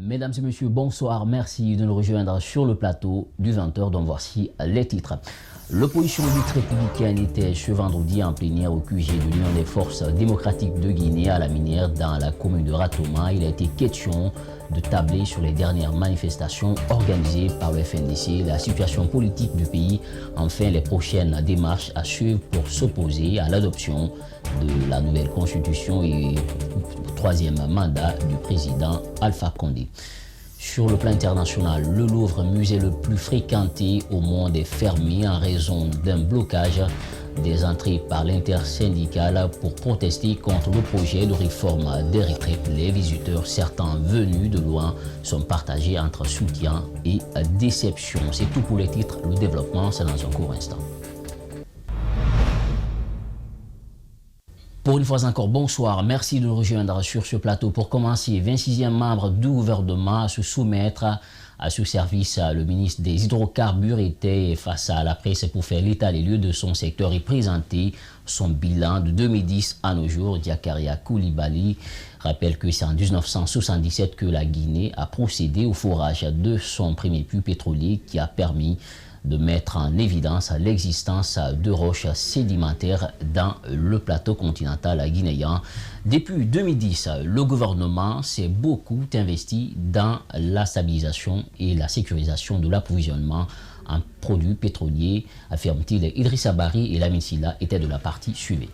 Mesdames et messieurs, bonsoir. Merci de nous rejoindre sur le plateau du 20h, dont voici les titres. L'opposition lutte républicaine était ce vendredi en plénière au QG de l'Union des forces démocratiques de Guinée à la Minière dans la commune de Ratoma. Il a été question de tabler sur les dernières manifestations organisées par le FNDC, la situation politique du pays, enfin les prochaines démarches à suivre pour s'opposer à l'adoption de la nouvelle constitution et troisième mandat du président Alpha Condé. Sur le plan international, le Louvre, musée le plus fréquenté au monde, est fermé en raison d'un blocage des entrées par l'intersyndicale pour protester contre le projet de réforme des retraites. Les visiteurs, certains venus de loin, sont partagés entre soutien et déception. C'est tout pour les titres. Le développement, c'est dans un court instant. Pour une fois encore, bonsoir. Merci de nous rejoindre sur ce plateau. Pour commencer, 26e membre du gouvernement à se soumettre à ce service. Le ministre des Hydrocarbures était face à la presse pour faire l'état des lieux de son secteur et présenter son bilan de 2010 à nos jours. Diakaria Koulibaly rappelle que c'est en 1977 que la Guinée a procédé au forage de son premier puits pétrolier qui a permis de mettre en évidence l'existence de roches sédimentaires dans le plateau continental guinéen. Depuis 2010, le gouvernement s'est beaucoup investi dans la stabilisation et la sécurisation de l'approvisionnement en produits pétroliers, affirme-t-il. Idrissa Bari et Lamine Silla étaient de la partie suivie.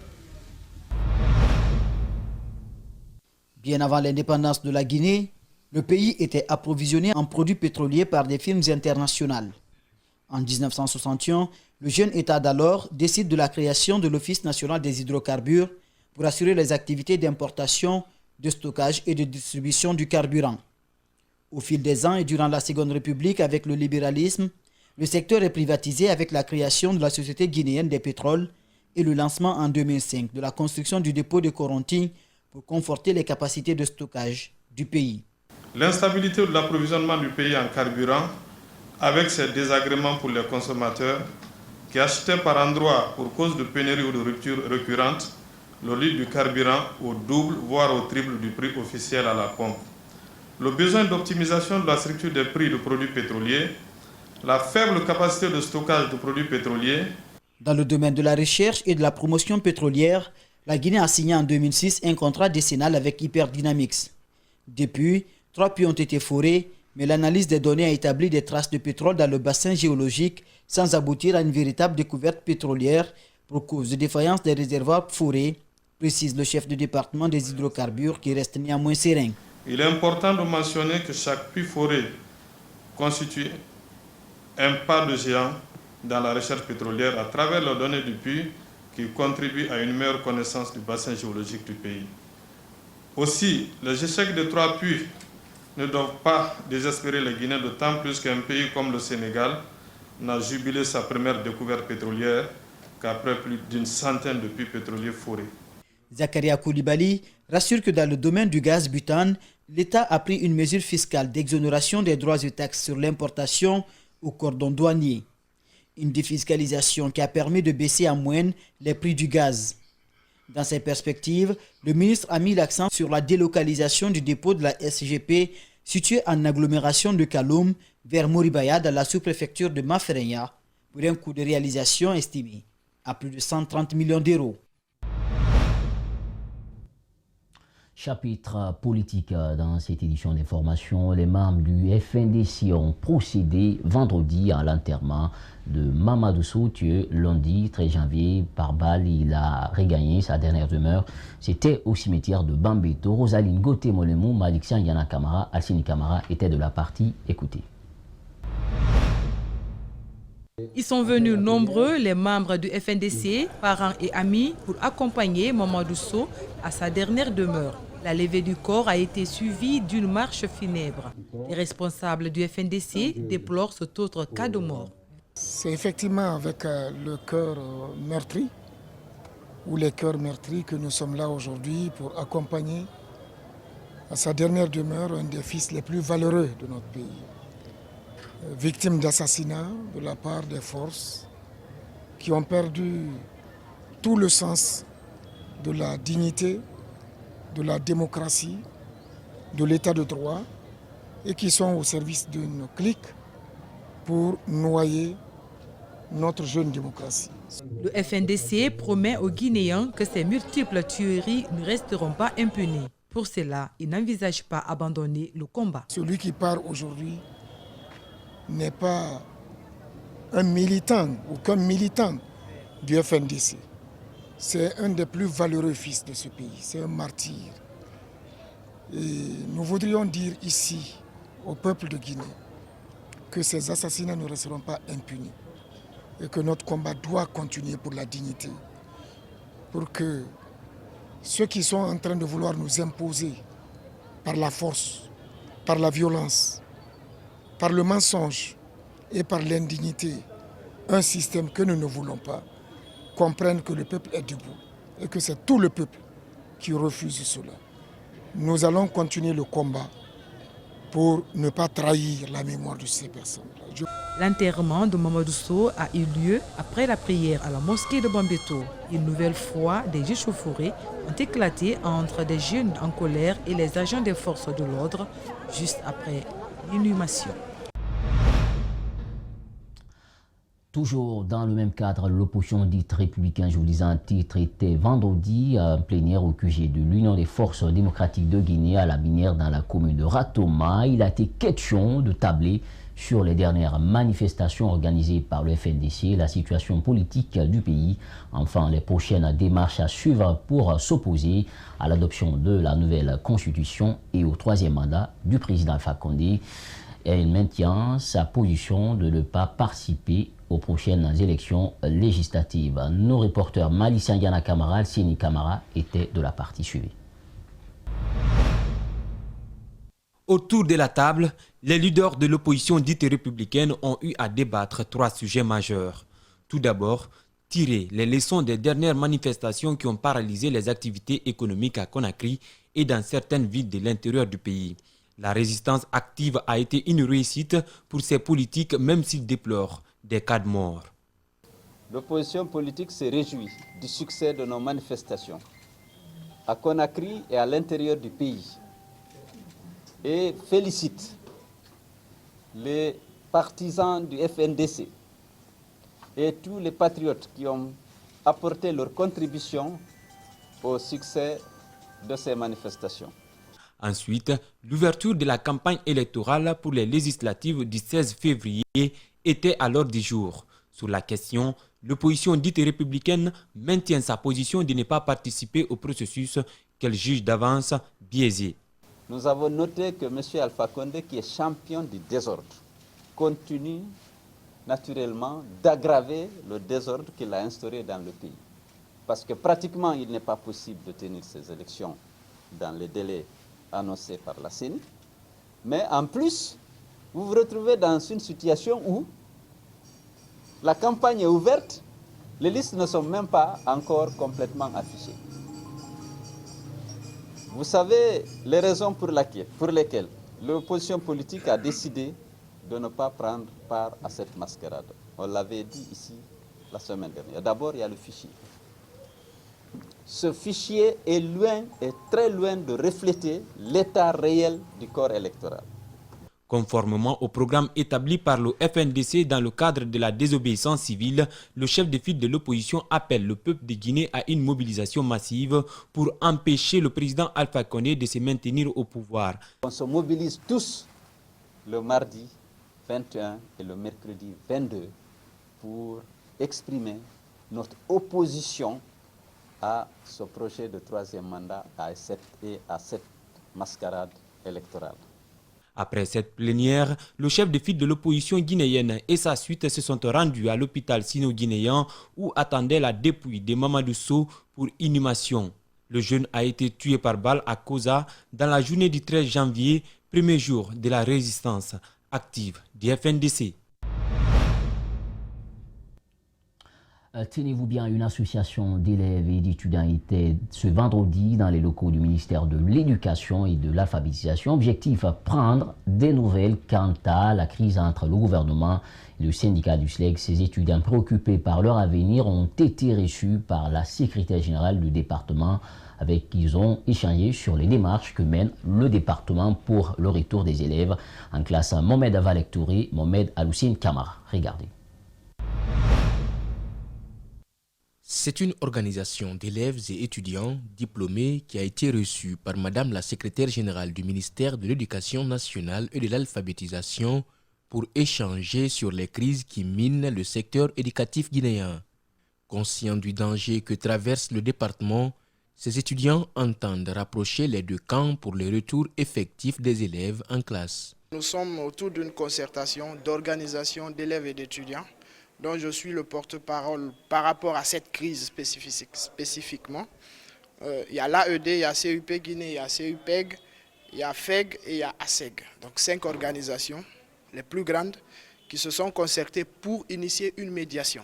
Bien avant l'indépendance de la Guinée, le pays était approvisionné en produits pétroliers par des firmes internationales. En 1961, le jeune État d'alors décide de la création de l'Office national des hydrocarbures pour assurer les activités d'importation, de stockage et de distribution du carburant. Au fil des ans et durant la Seconde République, avec le libéralisme, le secteur est privatisé avec la création de la Société guinéenne des pétroles et le lancement en 2005 de la construction du dépôt de Coronti pour conforter les capacités de stockage du pays. L'instabilité de l'approvisionnement du pays en carburant, avec ses désagréments pour les consommateurs qui achetaient par endroits pour cause de pénurie ou de rupture récurrente le litre du carburant au double, voire au triple du prix officiel à la pompe. Le besoin d'optimisation de la structure des prix de produits pétroliers, la faible capacité de stockage de produits pétroliers. Dans le domaine de la recherche et de la promotion pétrolière, la Guinée a signé en 2006 un contrat décennal avec Hyperdynamics. Depuis, 3 puits ont été forés, mais l'analyse des données a établi des traces de pétrole dans le bassin géologique sans aboutir à une véritable découverte pétrolière pour cause de défaillance des réservoirs forés, précise le chef de département des hydrocarbures qui reste néanmoins serein. Il est important de mentionner que chaque puits foré constitue un pas de géant dans la recherche pétrolière à travers les données du puits qui contribuent à une meilleure connaissance du bassin géologique du pays. Aussi, les échecs des 3 puits ne doivent pas désespérer les Guinéens, d'autant plus qu'un pays comme le Sénégal n'a jubilé sa première découverte pétrolière qu'après plus d'une centaine de puits pétroliers forés. Zakaria Koulibaly rassure que dans le domaine du gaz butane, l'État a pris une mesure fiscale d'exonération des droits et taxes sur l'importation au cordon douanier. Une défiscalisation qui a permis de baisser à moyenne les prix du gaz. Dans ces perspectives, le ministre a mis l'accent sur la délocalisation du dépôt de la SGP situé en agglomération de Kaloum vers Moribaya dans la sous-préfecture de Mafereya pour un coût de réalisation estimé à plus de 130 millions d'euros. Chapitre politique dans cette édition d'information. Les membres du FNDC ont procédé vendredi à l'enterrement de Mamadou Soutieu. Lundi 13 janvier, par balle, il a regagné sa dernière demeure. C'était au cimetière de Bambeto. Rosaline Gauthier-Molemou, Malixian Yana Kamara, Alcini Kamara étaient de la partie. Écoutez. Ils sont venus nombreux, les membres du FNDC, parents et amis, pour accompagner Mamadou Sow à sa dernière demeure. La levée du corps a été suivie d'une marche funèbre. Les responsables du FNDC déplorent cet autre cas de mort. C'est effectivement avec le cœur meurtri, ou les cœurs meurtris, que nous sommes là aujourd'hui pour accompagner à sa dernière demeure un des fils les plus valeureux de notre pays. Victime d'assassinat de la part des forces qui ont perdu tout le sens de la dignité, de la démocratie, de l'état de droit et qui sont au service d'une clique pour noyer notre jeune démocratie. Le FNDC promet aux Guinéens que ces multiples tueries ne resteront pas impunies. Pour cela, il n'envisage pas abandonner le combat. Celui qui part aujourd'hui n'est pas un militant ou qu'un militant du FNDC. C'est un des plus valeureux fils de ce pays, c'est un martyr. Et nous voudrions dire ici au peuple de Guinée que ces assassinats ne resteront pas impunis et que notre combat doit continuer pour la dignité, pour que ceux qui sont en train de vouloir nous imposer par la force, par la violence, par le mensonge et par l'indignité, un système que nous ne voulons pas, comprennent que le peuple est debout et que c'est tout le peuple qui refuse cela. Nous allons continuer le combat pour ne pas trahir la mémoire de ces personnes. L'enterrement de Mamadou Sow a eu lieu après la prière à la mosquée de Bambeto. Une nouvelle fois, des échauffourées ont éclaté entre des jeunes en colère et les agents des forces de l'ordre juste après l'inhumation. Toujours dans le même cadre, l'opposition dite républicaine, je vous disais un titre, était vendredi en plénière au QG de l'Union des forces démocratiques de Guinée à la Binière dans la commune de Ratoma. Il a été question de tabler sur les dernières manifestations organisées par le FNDC, la situation politique du pays, enfin les prochaines démarches à suivre pour s'opposer à l'adoption de la nouvelle constitution et au troisième mandat du président Alpha Condé. Et il maintient sa position de ne pas participer aux prochaines élections législatives. Nos reporters Malicia Yana Kamara, Alcini Kamara étaient de la partie suivie. Autour de la table, les leaders de l'opposition dite républicaine ont eu à débattre 3 sujets majeurs. Tout d'abord, tirer les leçons des dernières manifestations qui ont paralysé les activités économiques à Conakry et dans certaines villes de l'intérieur du pays. La résistance active a été une réussite pour ces politiques, même s'ils déplorent des cas de mort. L'opposition politique se réjouit du succès de nos manifestations à Conakry et à l'intérieur du pays et félicite les partisans du FNDC et tous les patriotes qui ont apporté leur contribution au succès de ces manifestations. Ensuite, l'ouverture de la campagne électorale pour les législatives du 16 février était à l'ordre du jour. Sur la question, l'opposition dite républicaine maintient sa position de ne pas participer au processus qu'elle juge d'avance biaisé. Nous avons noté que M. Alpha Condé, qui est champion du désordre, continue naturellement d'aggraver le désordre qu'il a instauré dans le pays. Parce que pratiquement, il n'est pas possible de tenir ces élections dans les délais annoncés par la CENI. Mais en plus, vous vous retrouvez dans une situation où la campagne est ouverte, les listes ne sont même pas encore complètement affichées. Vous savez les raisons pour lesquelles l'opposition politique a décidé de ne pas prendre part à cette mascarade. On l'avait dit ici la semaine dernière. D'abord, il y a le fichier. Ce fichier est très loin de refléter l'état réel du corps électoral. Conformément au programme établi par le FNDC dans le cadre de la désobéissance civile, le chef de file de l'opposition appelle le peuple de Guinée à une mobilisation massive pour empêcher le président Alpha Condé de se maintenir au pouvoir. On se mobilise tous le mardi 21 et le mercredi 22 pour exprimer notre opposition à ce projet de troisième mandat et à cette mascarade électorale. Après cette plénière, le chef de file de l'opposition guinéenne et sa suite se sont rendus à l'hôpital sino-guinéen où attendait la dépouille de Mamadou Sow pour inhumation. Le jeune a été tué par balle à Koza dans la journée du 13 janvier, premier jour de la résistance active du FNDC. Tenez-vous bien, une association d'élèves et d'étudiants était ce vendredi dans les locaux du ministère de l'Éducation et de l'Alphabétisation. Objectif, prendre des nouvelles quant à la crise entre le gouvernement et le syndicat du SLEG. Ces étudiants préoccupés par leur avenir ont été reçus par la secrétaire générale du département avec qui ils ont échangé sur les démarches que mène le département pour le retour des élèves en classe. Mohamed Avalek Touré, Mohamed Aloussine Kamara. Regardez. C'est une organisation d'élèves et étudiants diplômés qui a été reçue par Madame la secrétaire générale du ministère de l'Éducation nationale et de l'alphabétisation pour échanger sur les crises qui minent le secteur éducatif guinéen. Conscients du danger que traverse le département, ces étudiants entendent rapprocher les deux camps pour le retour effectif des élèves en classe. Nous sommes autour d'une concertation d'organisation d'élèves et d'étudiants dont je suis le porte-parole par rapport à cette crise spécifiquement. Il y a l'AED, il y a CUP Guinée, il y a CUPEG, il y a FEG et il y a ASEG. Donc 5 organisations, les plus grandes, qui se sont concertées pour initier une médiation.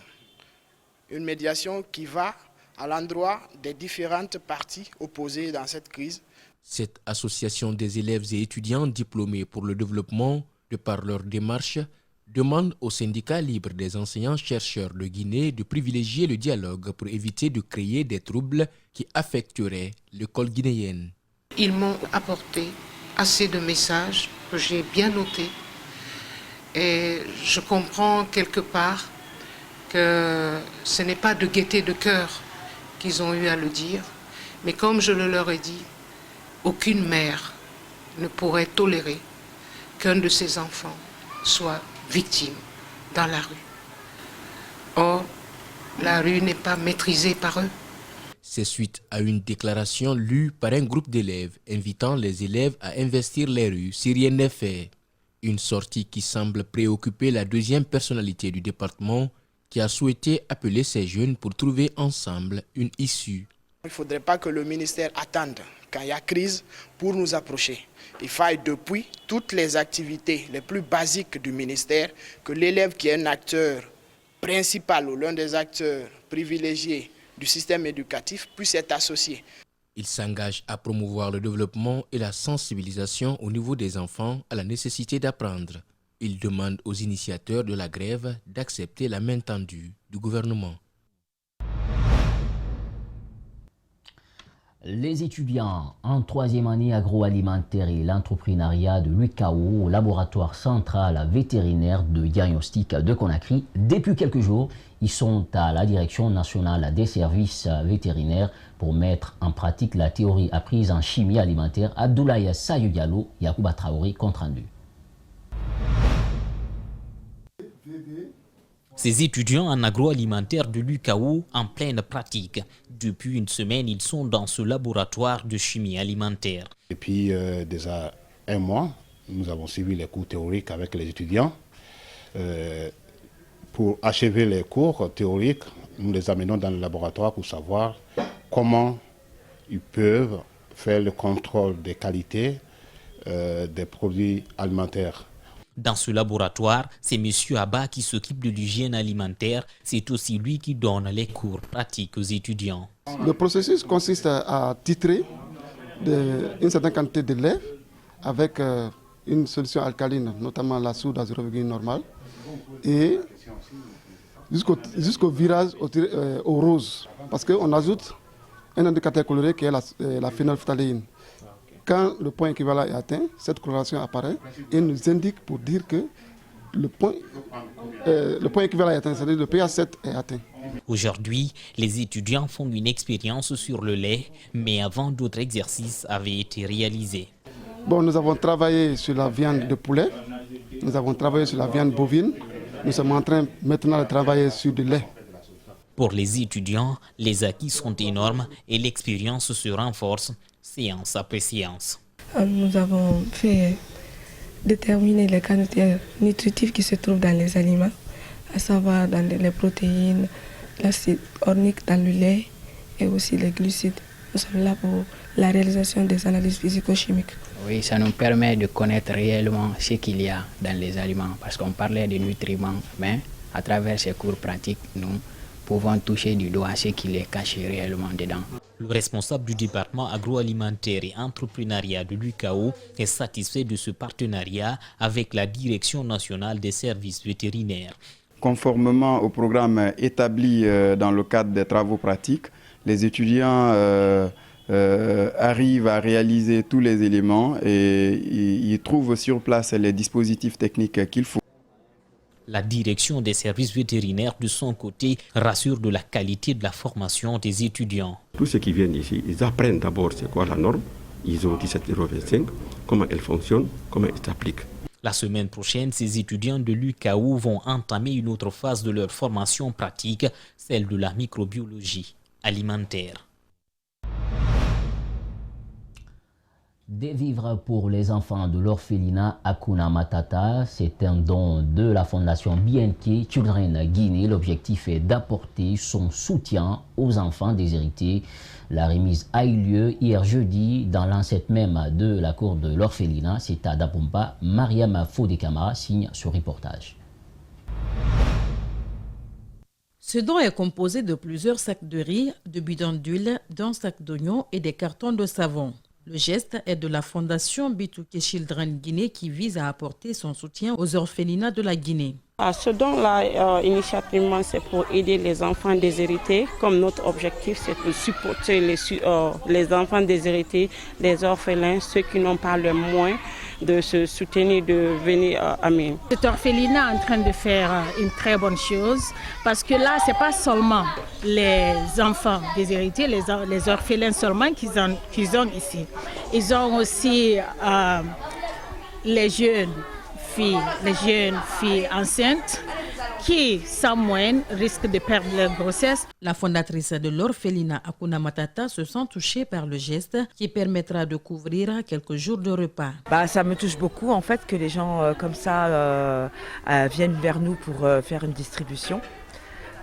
Une médiation qui va à l'endroit des différentes parties opposées dans cette crise. Cette association des élèves et étudiants diplômés pour le développement, de par leur démarche, demande au syndicat libre des enseignants-chercheurs de Guinée de privilégier le dialogue pour éviter de créer des troubles qui affecteraient l'école guinéenne. Ils m'ont apporté assez de messages que j'ai bien notés et je comprends quelque part que ce n'est pas de gaieté de cœur qu'ils ont eu à le dire, mais comme je le leur ai dit, aucune mère ne pourrait tolérer qu'un de ses enfants soit victime dans la rue. Or, la rue n'est pas maîtrisée par eux. C'est suite à une déclaration lue par un groupe d'élèves invitant les élèves à investir les rues si rien n'est fait. Une sortie qui semble préoccuper la deuxième personnalité du département qui a souhaité appeler ces jeunes pour trouver ensemble une issue. Il ne faudrait pas que le ministère attende quand il y a crise pour nous approcher. Il faille depuis toutes les activités les plus basiques du ministère que l'élève qui est un acteur principal ou l'un des acteurs privilégiés du système éducatif puisse être associé. Il s'engage à promouvoir le développement et la sensibilisation au niveau des enfants à la nécessité d'apprendre. Il demande aux initiateurs de la grève d'accepter la main tendue du gouvernement. Les étudiants en troisième année agroalimentaire et l'entrepreneuriat de l'UCAO, au laboratoire central vétérinaire de diagnostic de Conakry, depuis quelques jours, ils sont à la direction nationale des services vétérinaires pour mettre en pratique la théorie apprise en chimie alimentaire. Abdoulaye Sayou Diallo, Yacouba Traoré, compte rendu. Ces étudiants en agroalimentaire de l'UCAO en pleine pratique. Depuis une semaine, ils sont dans ce laboratoire de chimie alimentaire. Depuis déjà un mois, nous avons suivi les cours théoriques avec les étudiants. Pour achever les cours théoriques, nous les amenons dans le laboratoire pour savoir comment ils peuvent faire le contrôle des qualités des produits alimentaires. Dans ce laboratoire, c'est M. Abba qui s'occupe de l'hygiène alimentaire. C'est aussi lui qui donne les cours pratiques aux étudiants. Le processus consiste à titrer une certaine quantité de lait avec une solution alcaline, notamment la soude à 0,1 normale, et jusqu'au virage au rose, parce qu'on ajoute un indicateur coloré qui est la phénylphthaléine. Quand le point équivalent est atteint, cette coloration apparaît et nous indique pour dire que le point équivalent est atteint, c'est-à-dire le pH 7 est atteint. Aujourd'hui, les étudiants font une expérience sur le lait, mais avant d'autres exercices avaient été réalisés. Bon, nous avons travaillé sur la viande de poulet, nous avons travaillé sur la viande bovine, nous sommes en train maintenant de travailler sur du lait. Pour les étudiants, les acquis sont énormes et l'expérience se renforce séance après séance. Nous avons fait déterminer les quantités nutritives qui se trouvent dans les aliments, à savoir dans les protéines, l'acide ornique dans le lait et aussi les glucides. Nous sommes là pour la réalisation des analyses physico-chimiques. Oui, ça nous permet de connaître réellement ce qu'il y a dans les aliments, parce qu'on parlait de nutriments, mais à travers ces cours pratiques, nous pouvons toucher du doigt ce qu'il est caché réellement dedans. Le responsable du département agroalimentaire et entrepreneuriat de l'UCAO est satisfait de ce partenariat avec la Direction nationale des services vétérinaires. Conformément au programme établi dans le cadre des travaux pratiques, les étudiants arrive à réaliser tous les éléments et il trouve sur place les dispositifs techniques qu'il faut. La direction des services vétérinaires, de son côté, rassure de la qualité de la formation des étudiants. Tous ceux qui viennent ici, ils apprennent d'abord c'est quoi la norme, ils ont 17,25 €, comment elle fonctionne, comment elle s'applique. La semaine prochaine, ces étudiants de l'UCAO vont entamer une autre phase de leur formation pratique, celle de la microbiologie alimentaire. Des vivres pour les enfants de l'orphelinat Hakuna Matata, c'est un don de la fondation BNK Children Guinée. L'objectif est d'apporter son soutien aux enfants déshérités. La remise a eu lieu hier jeudi dans l'ancêtre même de la cour de l'orphelinat. C'est à Dapompa. Mariam Fodé-Camara signe ce reportage. Ce don est composé de plusieurs sacs de riz, de bidons d'huile, d'un sac d'oignons et des cartons de savon. Le geste est de la fondation BNK Children Guinée qui vise à apporter son soutien aux orphelinats de la Guinée. Ce don-là, initiativement, c'est pour aider les enfants déshérités. Comme notre objectif, c'est de supporter les enfants déshérités, les orphelins, ceux qui n'ont pas le moyen de se soutenir, de venir à Amin. Cet orphelinat est en train de faire une très bonne chose parce que là, ce n'est pas seulement les enfants déshérités, les orphelins seulement qu'ils ont ici. Ils ont aussi les jeunes filles enceintes qui, sans moyens, risquent de perdre leur grossesse. La fondatrice de l'orphelinat Hakuna Matata se sent touchée par le geste qui permettra de couvrir quelques jours de repas. Ça me touche beaucoup en fait que les gens comme ça viennent vers nous pour faire une distribution.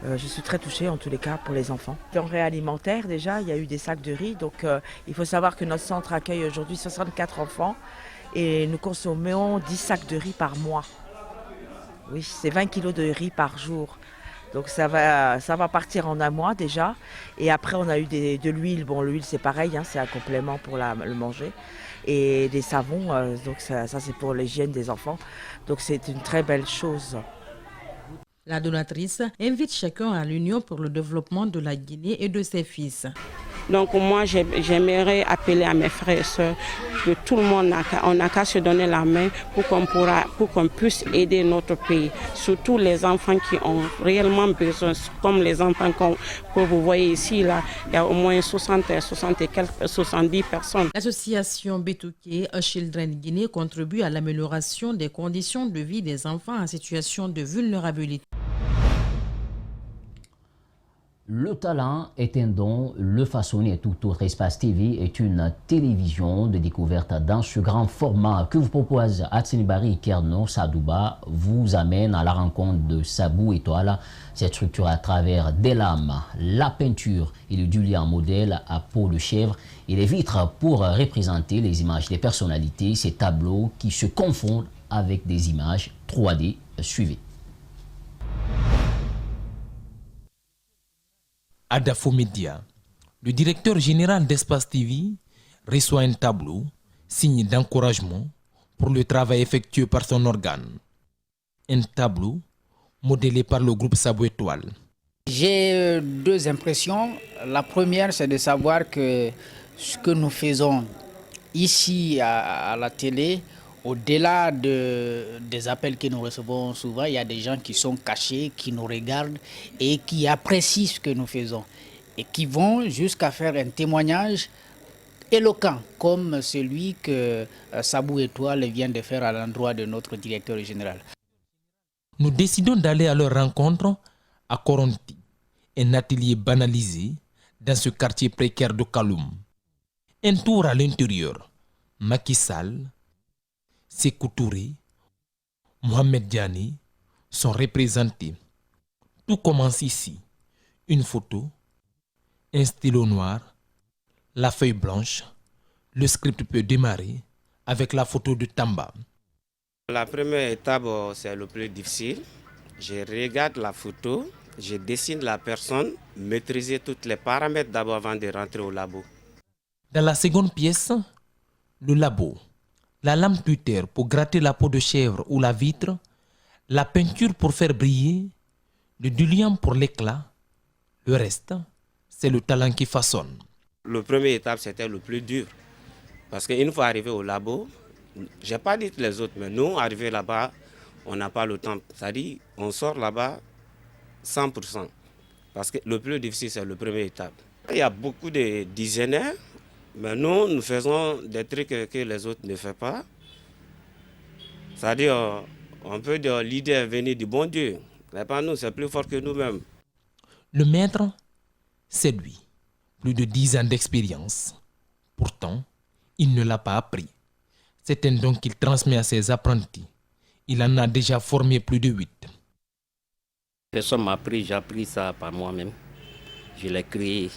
Je suis très touchée en tous les cas pour les enfants. Denrées alimentaires déjà, il y a eu des sacs de riz. Donc il faut savoir que notre centre accueille aujourd'hui 64 enfants. Et nous consommons 10 sacs de riz par mois. Oui, c'est 20 kilos de riz par jour. Donc ça va partir en un mois déjà. Et après, on a eu de l'huile. Bon, l'huile, c'est pareil, c'est un complément pour le manger. Et des savons, donc ça c'est pour l'hygiène des enfants. Donc c'est une très belle chose. La donatrice invite chacun à l'union pour le développement de la Guinée et de ses fils. Donc moi, j'aimerais appeler à mes frères et sœurs que tout le monde n'a qu'à se donner la main pour qu'on puisse aider notre pays. Surtout les enfants qui ont réellement besoin, comme les enfants que vous voyez ici, là, il y a au moins 70 personnes. L'association BNK Children Guinée contribue à l'amélioration des conditions de vie des enfants en situation de vulnérabilité. Le talent est un don, le façonner tout autre. Espace TV est une télévision de découverte dans ce grand format que vous propose Atsenibari Kerno Sadouba vous amène à la rencontre de Sabou Étoile. Cette structure à travers des lames, la peinture et le dulier en modèle à peau de chèvre et les vitres pour représenter les images des personnalités, ces tableaux qui se confondent avec des images 3D. Suivez. Adafo Media, le directeur général d'Espace TV, reçoit un tableau, signe d'encouragement pour le travail effectué par son organe. Un tableau modélé par le groupe Sabou Étoile. J'ai deux impressions. La première, c'est de savoir que ce que nous faisons ici à la télé, au-delà des appels que nous recevons souvent, il y a des gens qui sont cachés, qui nous regardent et qui apprécient ce que nous faisons et qui vont jusqu'à faire un témoignage éloquent comme celui que Sabou Étoile vient de faire à l'endroit de notre directeur général. Nous décidons d'aller à leur rencontre à Koronti, un atelier banalisé dans ce quartier précaire de Kaloum. Un tour à l'intérieur, Macky Sall, Sékou Touré, Mohamed Diané sont représentés. Tout commence ici. Une photo, un stylo noir, la feuille blanche. Le script peut démarrer avec la photo de Tamba. La première étape, c'est le plus difficile. Je regarde la photo, je dessine la personne, maîtriser tous les paramètres d'abord avant de rentrer au labo. Dans la seconde pièce, le labo. La lame Twitter pour gratter la peau de chèvre ou la vitre, la peinture pour faire briller, le dulian pour l'éclat. Le reste, c'est le talent qui façonne. le premier étape, c'était le plus dur. Parce qu'une fois arrivé au labo, je n'ai pas dit les autres, mais nous, arrivés là-bas, on n'a pas le temps. C'est-à-dire, on sort là-bas 100%. Parce que le plus difficile, c'est le premier étape. Il y a beaucoup de dizaines, mais nous faisons des trucs que les autres ne font pas. C'est-à-dire, on peut dire l'idée est venue du bon Dieu. Mais pas nous, c'est plus fort que nous-mêmes. Le maître, c'est lui. Plus de 10 ans d'expérience. Pourtant, il ne l'a pas appris. C'est un don qu'il transmet à ses apprentis. Il en a déjà formé plus de 8. Personne m'a appris, j'ai appris ça par moi-même. Je l'ai créé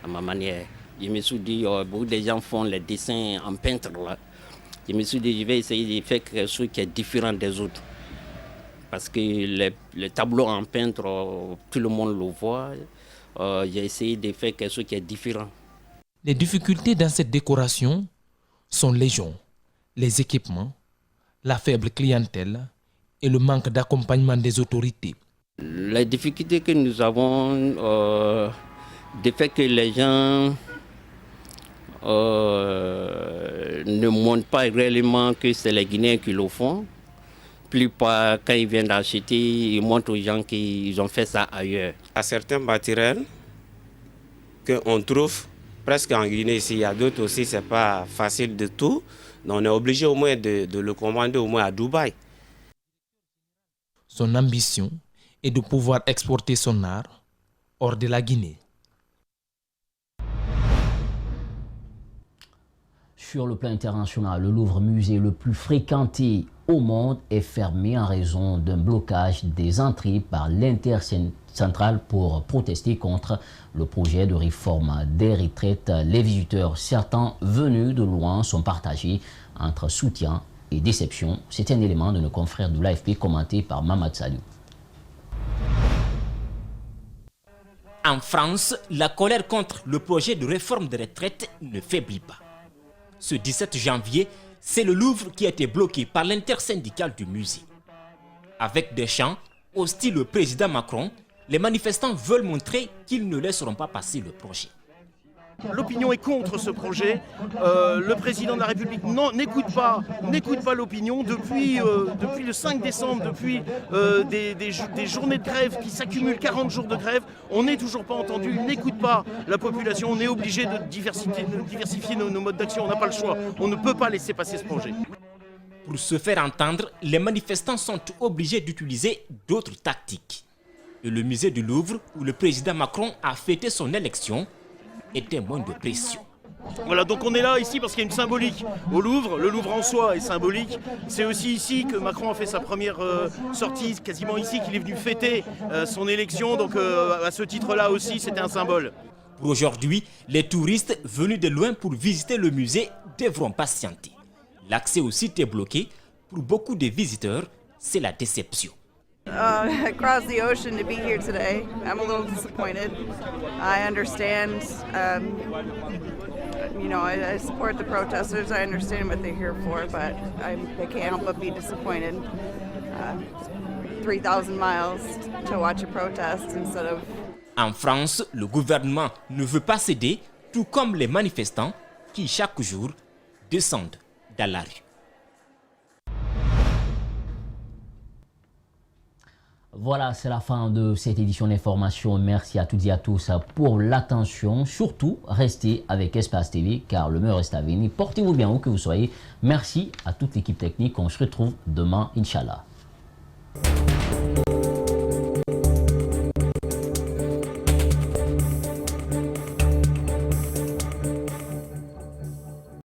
à ma manière. Je me suis dit, beaucoup de gens font les dessins en peintre là. Je me suis dit, je vais essayer de faire quelque chose qui est différent des autres. Parce que les tableaux en peintre, tout le monde le voit. J'ai essayé de faire quelque chose qui est différent. Les difficultés dans cette décoration sont légion. Les équipements, la faible clientèle et le manque d'accompagnement des autorités. Les difficultés que nous avons, du fait que les gens ne montrent pas réellement que c'est les Guinéens qui le font. Plus pas, quand ils viennent acheter, ils montrent aux gens qu'ils ont fait ça ailleurs. À certains matériels qu'on trouve presque en Guinée ici, il y a d'autres aussi, c'est pas facile de tout. Donc on est obligé au moins de le commander au moins à Dubaï. Son ambition est de pouvoir exporter son art hors de la Guinée. Sur le plan international, le Louvre, musée le plus fréquenté au monde, est fermé en raison d'un blocage des entrées par l'Intercentrale pour protester contre le projet de réforme des retraites. Les visiteurs, certains venus de loin, sont partagés entre soutien et déception. C'est un élément de nos confrères de l'AFP commenté par Mamad Salou. En France, la colère contre le projet de réforme des retraites ne faiblit pas. Ce 17 janvier, c'est le Louvre qui a été bloqué par l'intersyndicale du musée. Avec des chants hostiles au président Macron, les manifestants veulent montrer qu'ils ne laisseront pas passer le projet. L'opinion est contre ce projet. Le président de la République n'écoute pas l'opinion. Depuis le 5 décembre, depuis des journées de grève qui s'accumulent, 40 jours de grève, on n'est toujours pas entendu. Il n'écoute pas la population. On est obligé de diversifier nos modes d'action. On n'a pas le choix. On ne peut pas laisser passer ce projet. Pour se faire entendre, les manifestants sont obligés d'utiliser d'autres tactiques. Et le musée du Louvre, où le président Macron a fêté son élection, est un moyen de pression. Voilà, donc on est là ici parce qu'il y a une symbolique au Louvre. Le Louvre en soi est symbolique. C'est aussi ici que Macron a fait sa première sortie, quasiment ici qu'il est venu fêter son élection. Donc à ce titre-là aussi, c'était un symbole. Pour aujourd'hui, les touristes venus de loin pour visiter le musée devront patienter. L'accès au site est bloqué. Pour beaucoup de visiteurs, c'est la déception. Across the ocean to be here today. I'm a little disappointed. I understand, I support the protesters. I understand what they're here for, but I can't help but be disappointed. 3,000 miles to watch a protest instead of... En France, le gouvernement ne veut pas céder, tout comme les manifestants qui, chaque jour, descendent dans la rue. Voilà, c'est la fin de cette édition d'information. Merci à toutes et à tous pour l'attention. Surtout, restez avec Espace TV car le meilleur reste à venir. Portez-vous bien où que vous soyez. Merci à toute l'équipe technique. On se retrouve demain, Inch'Allah.